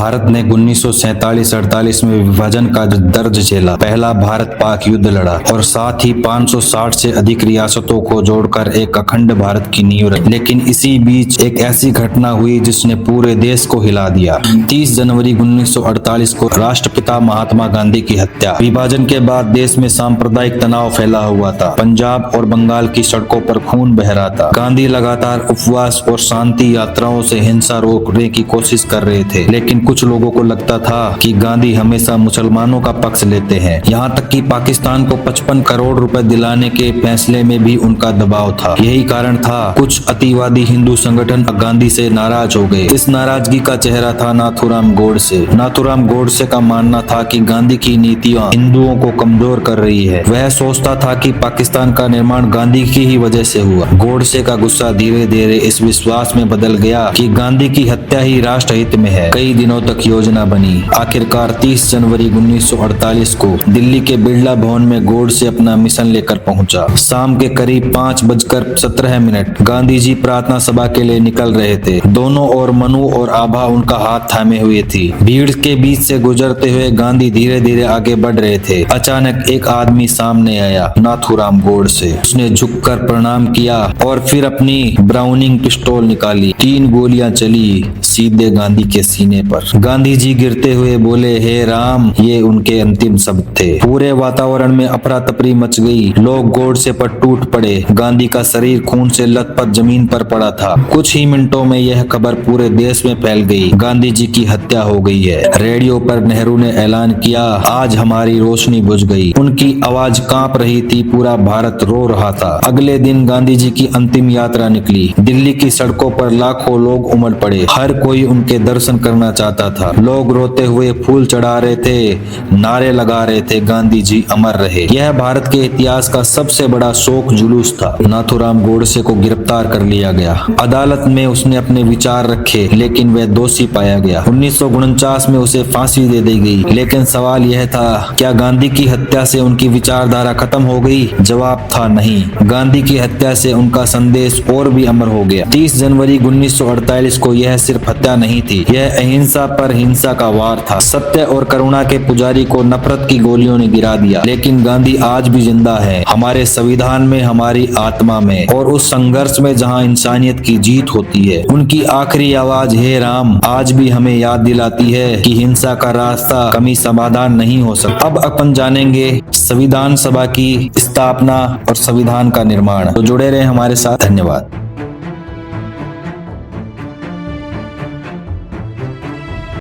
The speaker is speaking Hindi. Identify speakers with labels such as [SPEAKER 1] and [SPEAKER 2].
[SPEAKER 1] भारत ने 1947-48 में विभाजन का दर्द झेला, पहला भारत पाक युद्ध लड़ा और साथ ही 560 से अधिक रियासतों को जोड़कर एक अखंड भारत की नींव रखी। लेकिन इसी बीच एक ऐसी घटना हुई जिसने पूरे देश को हिला दिया। 30 जनवरी 1948 को राष्ट्रपिता महात्मा गांधी की हत्या। विभाजन के बाद देश में सांप्रदायिक तनाव फैला हुआ था। पंजाब और बंगाल की सड़कों पर खून बह रहा था। गांधी लगातार उपवास और शांति यात्राओं से हिंसा रोकने की कोशिश कर रहे थे, लेकिन कुछ लोगों को लगता था कि गांधी हमेशा मुसलमानों का पक्ष लेते हैं। यहाँ तक कि पाकिस्तान को 55 करोड़ रुपए दिलाने के फैसले में भी उनका दबाव था। यही कारण था कुछ अतिवादी हिंदू संगठन गांधी से नाराज हो गए। इस नाराजगी का चेहरा था नाथूराम गोडसे। नाथूराम गोडसे का मानना था कि गांधी की नीतियां हिंदुओं को कमजोर कर रही है। वह सोचता था कि पाकिस्तान का निर्माण गांधी की ही वजह से हुआ। गोडसे का गुस्सा धीरे धीरे इस विश्वास में बदल गया कि गांधी की हत्या ही राष्ट्र हित में है। कई दिनों तक योजना बनी। आखिरकार 30 जनवरी 1948 को दिल्ली के बिरला भवन में गोडसे अपना मिशन लेकर पहुंचा। शाम के करीब 5:17 गांधी जी प्रार्थना सभा के लिए निकल रहे थे। दोनों ओर मनु और आभा उनका हाथ थामे हुए थी। भीड़ के बीच से गुजरते हुए गांधी धीरे धीरे आगे बढ़ रहे थे। अचानक एक आदमी सामने आया, नाथूराम गोडसे। उसने झुककर प्रणाम किया और फिर अपनी ब्राउनिंग पिस्टल निकाली। 3 गोलियां चली सीधे गांधी के सीने पर। गांधी जी गिरते हुए बोले, हे राम। ये उनके अंतिम शब्द थे। पूरे वातावरण में अफरा तफरी मच गई। लोग गोडसे पर टूट पड़े। गांधी का शरीर खून से लथपथ जमीन पर पड़ा था। कुछ ही मिनटों में यह खबर पूरे देश में फैल गई, गांधी जी की हत्या हो गई है। रेडियो पर नेहरू ने ऐलान किया, आज हमारी रोशनी बुझ गई। उनकी आवाज कांप रही थी, पूरा भारत रो रहा था। अगले दिन गांधी जी की अंतिम यात्रा निकली। दिल्ली की सड़कों पर लाखों लोग उमड़ पड़े। हर कोई उनके दर्शन करना चाहता था। लोग रोते हुए फूल चढ़ा रहे थे, नारे लगा रहे थे, गांधी जी अमर रहे। यह भारत के इतिहास का सबसे बड़ा शोक जुलूस था। नाथूराम गोडसे को गिरफ्तार कर लिया गया। अदालत में उसने अपने विचार रखे, लेकिन वह दोषी पाया गया। 1949 में उसे फांसी दे दी गई। लेकिन सवाल यह था, क्या गांधी की हत्या से उनकी विचारधारा खत्म हो गई? जवाब था नहीं। गांधी की हत्या से उनका संदेश और भी अमर हो गया। 30 जनवरी 1948 को यह सिर्फ हत्या नहीं थी, यह अहिंसा पर हिंसा का वार था। सत्य और करुणा के पुजारी को नफरत की गोलियों ने गिरा दिया। लेकिन गांधी आज भी जिंदा है, हमारे संविधान में, हमारी आत्मा में, और उस संघर्ष में जहां इंसानियत की जीत होती है। उनकी आखिरी आवाज, हे राम, आज भी हमें याद दिलाती है कि हिंसा का रास्ता कभी समाधान नहीं हो सकता। अब अपन जानेंगे संविधान सभा की स्थापना और संविधान का निर्माण। तो जुड़े रहे हमारे साथ। धन्यवाद।